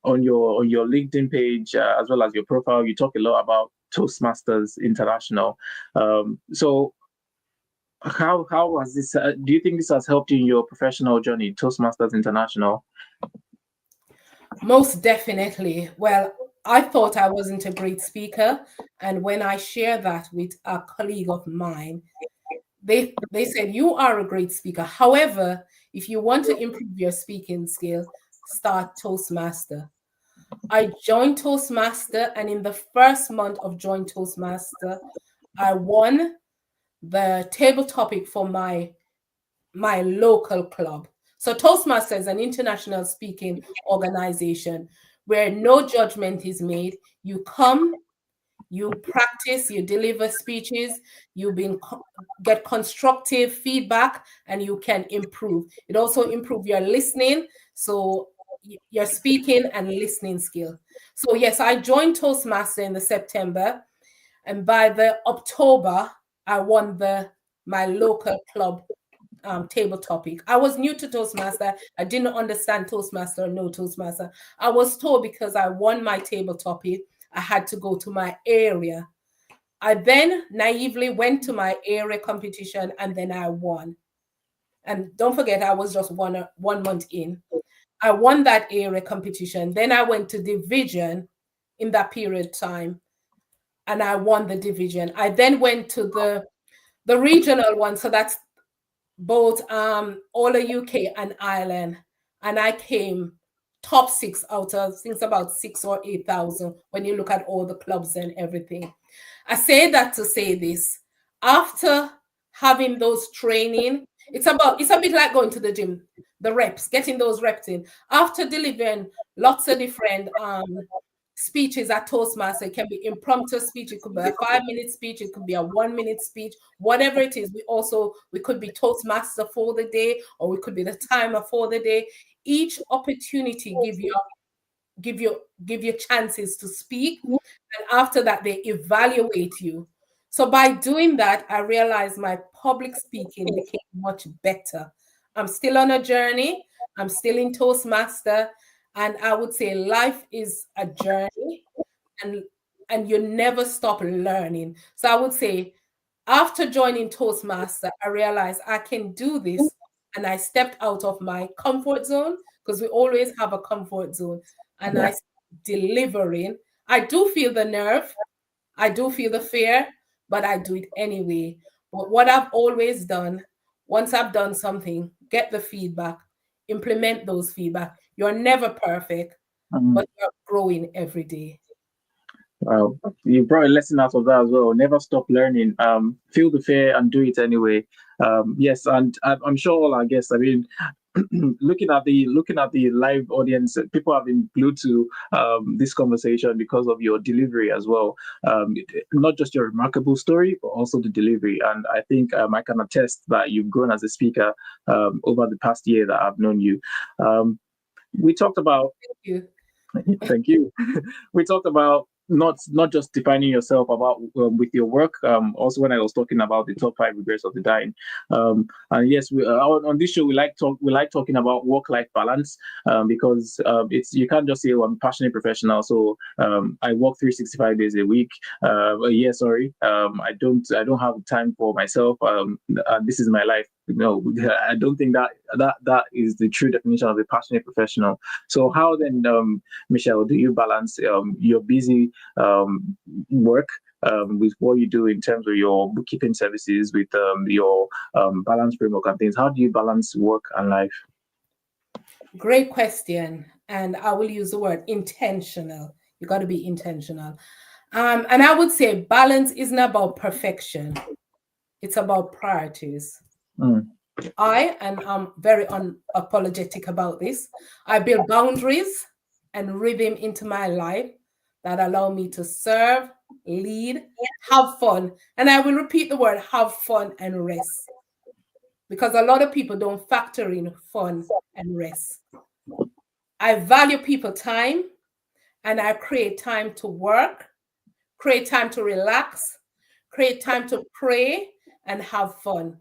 on your LinkedIn page, as well as your profile. You talk a lot about Toastmasters International. So how was this? Do you think this has helped you in your professional journey, Toastmasters International? Most definitely. Well, I thought I wasn't a great speaker, and when I shared that with a colleague of mine, they said, you are a great speaker. However, if you want to improve your speaking skill, start Toastmaster. I joined Toastmaster, and in the first month of joining Toastmaster, I won the table topic for my local club. So Toastmaster is an international speaking organization where no judgment is made. You come, you practice, you deliver speeches, get constructive feedback, and you can improve. It also improve your listening, so your speaking and listening skill. So yes, I joined Toastmaster in the September, and by the October, I won my local club table topic. I was new to Toastmaster. I didn't understand Toastmaster or no Toastmaster. I was told because I won my table topic, I had to go to my area. I then naively went to my area competition, and then I won. And don't forget, I was just 1 month in. I won that area competition. Then I went to division in that period of time, and I won the division. I then went to the regional one. So that's both all the UK and Ireland, and I came top 6 out of things about 6 or 8,000 when you look at all the clubs and everything. I say that to say this: after having those training, it's a bit like going to the gym, the reps, getting those reps in. After delivering lots of different speeches at Toastmaster. It can be impromptu speech, it could be a 5-minute speech, it could be a 1-minute speech, whatever it is. We could be Toastmaster for the day, or we could be the timer for the day. Each opportunity give you chances to speak, and after that they evaluate you. So by doing that, I realized my public speaking became much better. I'm still on a journey. I'm still in Toastmaster. And I would say life is a journey, and you never stop learning. So I would say after joining Toastmaster, I realized I can do this. And I stepped out of my comfort zone, because we always have a comfort zone. And I delivering. I do feel the nerve. I do feel the fear, but I do it anyway. But what I've always done, once I've done something, get the feedback, implement those feedback. You're never perfect, but you're growing every day. Wow, you brought a lesson out of that as well. Never stop learning. Feel the fear and do it anyway. Yes, and I'm sure all our guests. I mean, looking at the live audience, people have been glued to this conversation because of your delivery as well. Not just your remarkable story, but also the delivery. And I think I can attest that you've grown as a speaker over the past year that I've known you. We talked about. Thank you. Thank you. We talked about not just defining yourself about with your work. Also, when I was talking about the top 5 regrets of the dying, and yes, on this show we like talking about work-life balance, because it's, you can't just say, "Oh, I'm a passionate professional, so I work 365 days a week." Yeah, sorry, I don't have time for myself. This is my life. No, I don't think that is the true definition of a passionate professional. So how then, Michelle, do you balance your busy work with what you do in terms of your bookkeeping services, with your balance framework and things? How do you balance work and life? Great question. And I will use the word intentional. You got to be intentional. And I would say balance isn't about perfection. It's about priorities. And I'm very unapologetic about this, I build boundaries and rhythm into my life that allow me to serve, lead, have fun. And I will repeat the word have fun and rest, because a lot of people don't factor in fun and rest. I value people time, and I create time to work, create time to relax, create time to pray and have fun.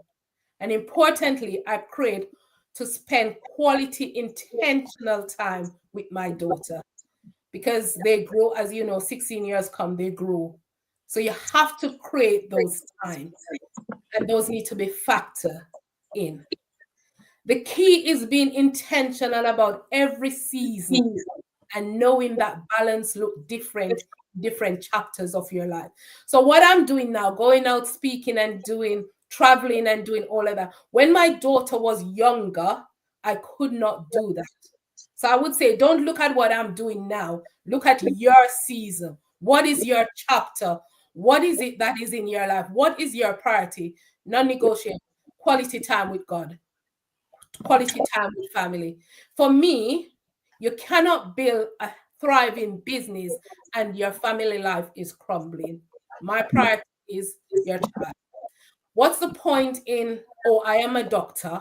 And importantly, I create to spend quality, intentional time with my daughter, because they grow, as you know, 16 years come, they grow. So you have to create those times, and those need to be factored in. The key is being intentional about every season and knowing that balance look different chapters of your life. So what I'm doing now, going out speaking and doing traveling and doing all of that. When my daughter was younger, I could not do that. So I would say, don't look at what I'm doing now. Look at your season. What is your chapter? What is it that is in your life? What is your priority? Non-negotiable. Quality time with God. Quality time with family. For me, you cannot build a thriving business and your family life is crumbling. My priority is your child. What's the point in, oh, I am a doctor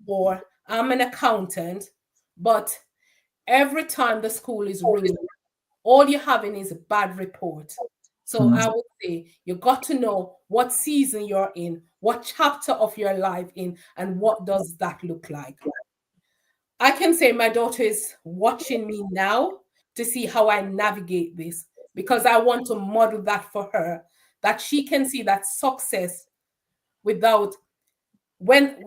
or I'm an accountant, but every time the school is ruined, all you're having is a bad report. So I would say you got to know what season you're in, what chapter of your life in, and what does that look like. I can say my daughter is watching me now to see how I navigate this because I want to model that for her, that she can see that success without when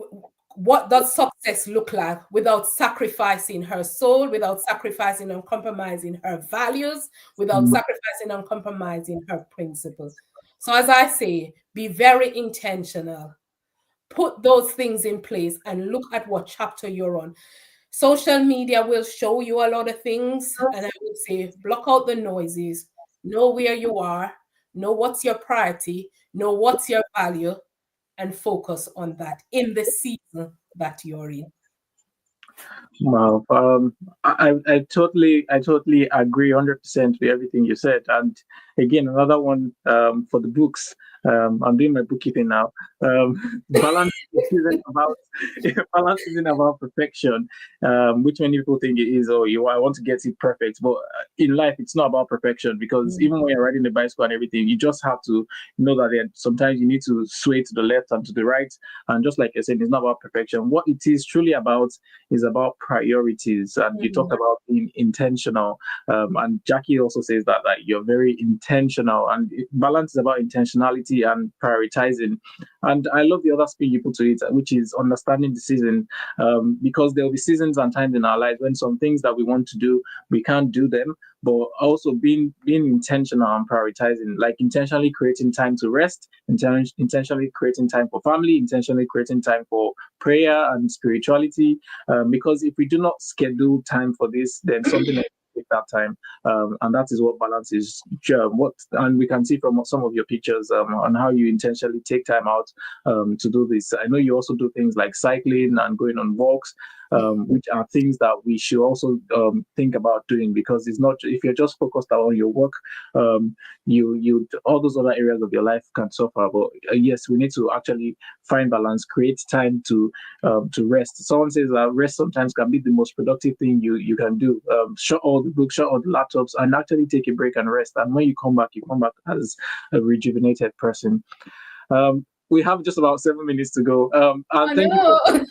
what does success look like without sacrificing her soul, without sacrificing and compromising her values, without sacrificing and compromising her principles. So as I say, be very intentional. Put those things in place and look at what chapter you're on. Social media will show you a lot of things, and I would say block out the noises, know where you are, know what's your priority, know what's your value, and focus on that in the season that you're in. Wow. I totally agree 100% with everything you said. And again, another one for the books. I'm doing my bookkeeping now. Balance isn't about balance isn't about perfection, which many people think it is. Oh, I want to get it perfect, but in life, it's not about perfection because even when you're riding the bicycle and everything, you just have to know that sometimes you need to sway to the left and to the right. And just like I said, it's not about perfection. What it is truly about is about priorities. And you talked about being intentional. And Jackie also says that you're very intentional, and balance is about intentionality and prioritizing. And I love the other spin you put to it, which is understanding the season, because there will be seasons and times in our lives when some things that we want to do, we can't do them. But also being intentional and prioritizing, like intentionally creating time to rest, intentionally creating time for family, intentionally creating time for prayer and spirituality. Because if we do not schedule time for this, then something else will take that time, and that is what balance is. And we can see from some of your pictures on how you intentionally take time out to do this. I know you also do things like cycling and going on walks, which are things that we should also think about doing, because it's not, if you're just focused on your work, you all those other areas of your life can suffer. But yes, we need to actually find balance, create time to rest. Someone says that rest sometimes can be the most productive thing you can do. Shut all the books, shut all the laptops, and actually take a break and rest. And when you come back as a rejuvenated person. We have just about 7 minutes to go. And thank you.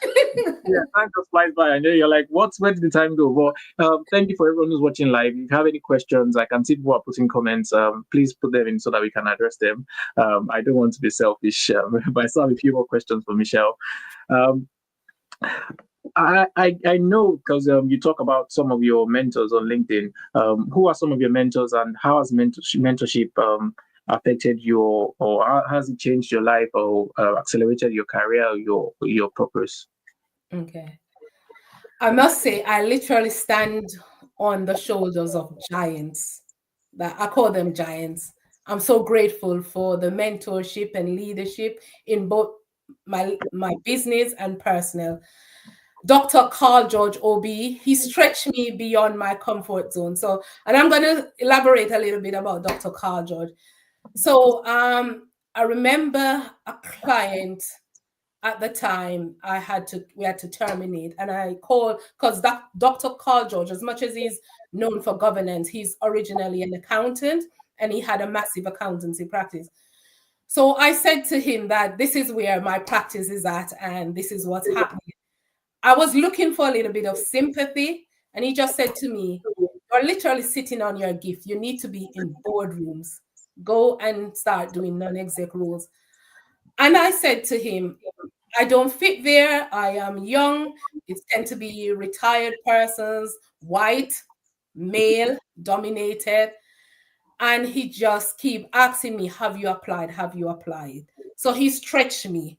Yeah, time just flies by. I know you're like, where did the time go? Well, thank you for everyone who's watching live. If you have any questions, I can see people are putting comments. Please put them in so that we can address them. I don't want to be selfish, but I still have a few more questions for Michelle. I know because you talk about some of your mentors on LinkedIn. Who are some of your mentors, and how has mentorship affected your, or how has it changed your life, or accelerated your career, or your purpose? Okay. I must say, I literally stand on the shoulders of giants. That I call them giants. I'm so grateful for the mentorship and leadership in both my business and personal. Dr. Carl George OB, he stretched me beyond my comfort zone. So, and I'm going to elaborate a little bit about Dr. Carl George. So, I remember a client at the time we had to terminate, and I called because Dr. Carl George, as much as he's known for governance, he's originally an accountant and he had a massive accountancy practice. So I said to him that this is where my practice is at and this is what's happening. I was looking for a little bit of sympathy, and he just said to me, "You're literally sitting on your gift. You need to be in boardrooms. Go and start doing non-exec roles. And I said to him, I don't fit there. I am young. It tend to be retired persons, white, male dominated. And he just keep asking me, have you applied? Have you applied? So he stretched me.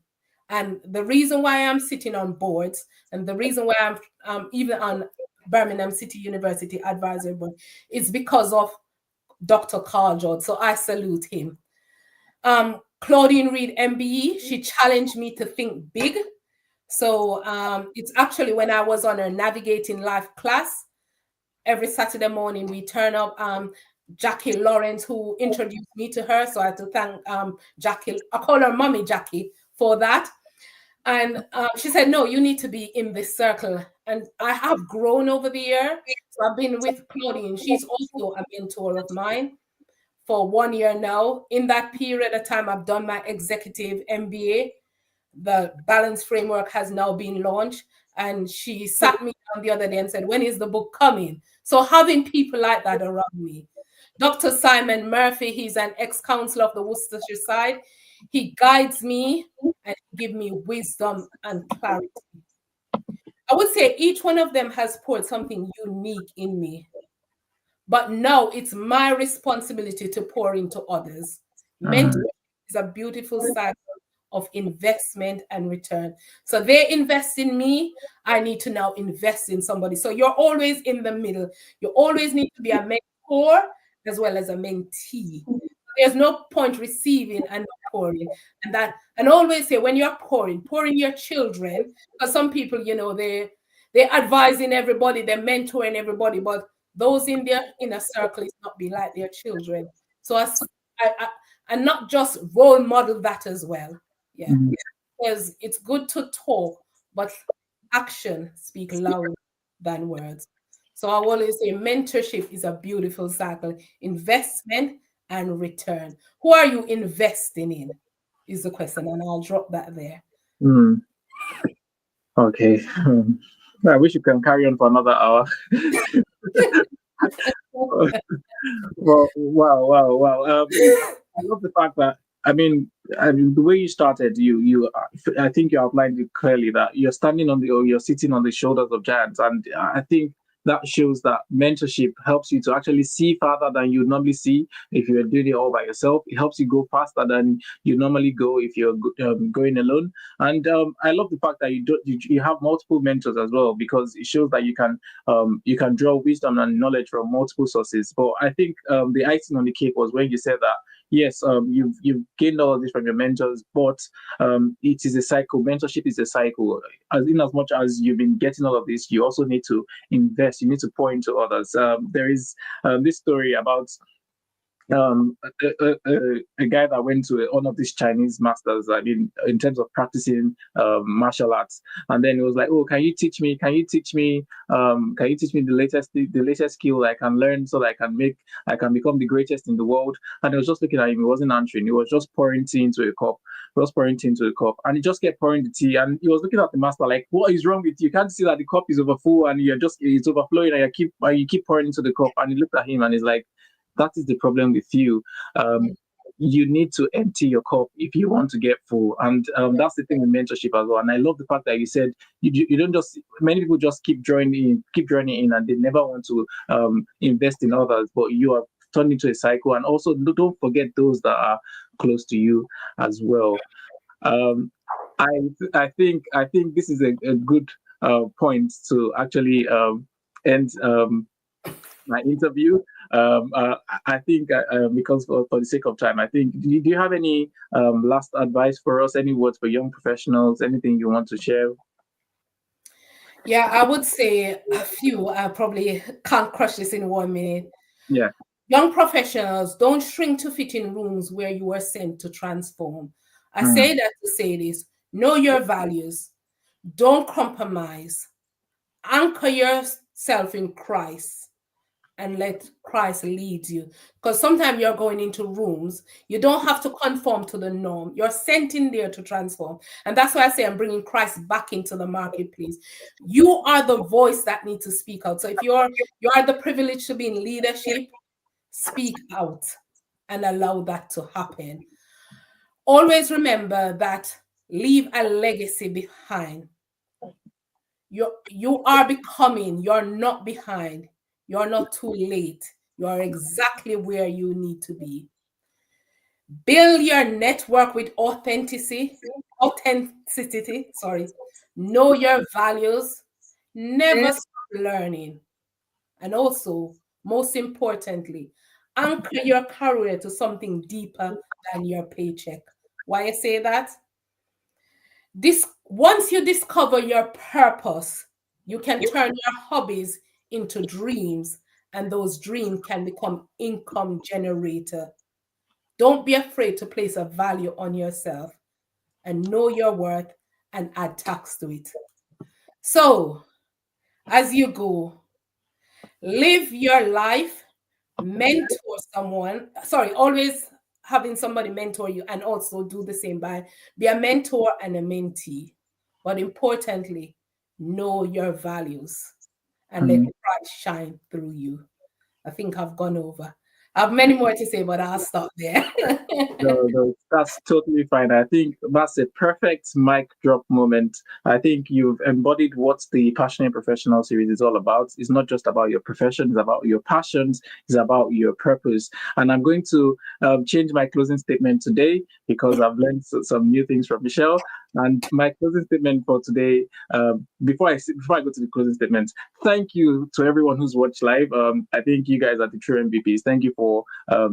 And the reason why I'm sitting on boards and the reason why I'm even on Birmingham City University Advisory Board is because of Dr. Carl George. So I salute him. Claudine Reed, MBE, she challenged me to think big. So it's actually when I was on her Navigating Life class, every Saturday morning we turn up. Jackie Lawrence, who introduced me to her. So I have to thank Jackie. I call her Mommy Jackie for that. And she said, no, you need to be in this circle. And I have grown over the year. So I've been with Claudine. She's also a mentor of mine for 1 year now. In that period of time, I've done my executive MBA. The balance framework has now been launched. And she sat me down the other day and said, when is the book coming? So having people like that around me. Dr. Simon Murphy, he's an ex-councillor of the Worcestershire side. He guides me and gives me wisdom and clarity. I would say each one of them has poured something unique in me. But now it's my responsibility to pour into others. Mentorship is a beautiful cycle of investment and return. So they invest in me, I need to now invest in somebody. So you're always in the middle. You always need to be a mentor as well as a mentee. There's no point receiving and not pouring. And always say when you're pouring your children, because some people, they're advising everybody, they're mentoring everybody, but those in their inner circle is not be like their children. So and not just role model that as well. Yeah, because it's good to talk, but action speak louder than words. So I always say mentorship is a beautiful cycle. Investment and return. Who are you investing in? Is the question, and I'll drop that there. Okay. I wish you can carry on for another hour. Well, wow. I love the fact that I mean the way you started, I think you outlined it clearly that you're standing on you're sitting on the shoulders of giants, and I think that shows that mentorship helps you to actually see farther than you normally see if you're doing it all by yourself. It helps you go faster than you normally go if you're going alone. And I love the fact that you have multiple mentors as well, because it shows that you can draw wisdom and knowledge from multiple sources. But I think the icing on the cake was when you said that yes, you've gained all of this from your mentors, but it is a cycle. Mentorship is a cycle. As much as you've been getting all of this, you also need to invest. You need to pour into others. There is this story about a guy that went to one of these Chinese masters, I mean, in terms of practicing martial arts, and then it was like, oh, can you teach me the latest skill I can learn so that I can become the greatest in the world. And he was just looking at him, he wasn't answering, he was just pouring tea into a cup. And he just kept pouring the tea, and he was looking at the master like, what is wrong with you? You can't see that the cup is overfull and it's overflowing, and you keep pouring into the cup. And he looked at him and he's like, that is the problem with you. You need to empty your cup if you want to get full. And that's the thing with mentorship as well. And I love the fact that you said you don't just, many people just keep joining in, and they never want to invest in others, but you are turned into a cycle. And also don't forget those that are close to you as well. I think this is a good point to actually end my interview. I think because for the sake of time, I think, do you have any last advice for us? Any words for young professionals? Anything you want to share? Yeah, I would say a few. I probably can't crush this in 1 minute. Yeah. Young professionals, don't shrink to fit in rooms where you were sent to transform. I say that to say this: know your values. Don't compromise. Anchor yourself in Christ and let Christ lead you. Because sometimes you're going into rooms, you don't have to conform to the norm. You're sent in there to transform. And that's why I say I'm bringing Christ back into the marketplace. You are the voice that needs to speak out. So if you are the privilege to be in leadership, speak out. and allow that to happen. Always remember that leave a legacy behind. You are becoming, you're not behind, you're not too late, you're exactly where you need to be. Build your network with authenticity, sorry. Know your values, never stop learning. And also, most importantly, anchor your career to something deeper than your paycheck. Why I say that? This once you discover your purpose, you can turn your hobbies into dreams, and those dreams can become income generator. Don't be afraid to place a value on yourself and know your worth and add tax to it. So, as you go, live your life, mentor someone. Sorry, always having somebody mentor you, and also do the same by be a mentor and a mentee. But importantly, know your values and let Christ shine through you. I think I've gone over. I have many more to say, but I'll stop there. No, that's totally fine. I think that's a perfect mic drop moment. I think you've embodied what the Passionate Professional series is all about. It's not just about your profession, it's about your passions, it's about your purpose. And I'm going to change my closing statement today because I've learned some new things from Michelle. And my closing statement for today, before I go to the closing statement, thank you to everyone who's watched live. I think you guys are the true MVPs. Thank you for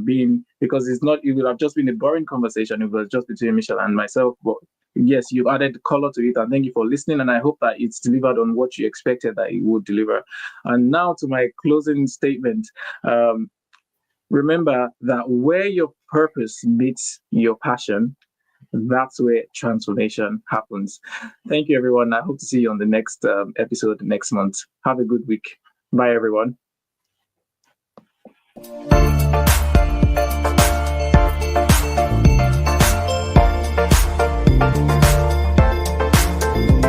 being, because it would have just been a boring conversation if it was just between Michelle and myself. But yes, you've added color to it, and thank you for listening. And I hope that it's delivered on what you expected that it would deliver. And now to my closing statement. Remember that where your purpose meets your passion, that's where transformation happens. Thank you, everyone. I hope to see you on the next episode next month. Have a good week. Bye, everyone.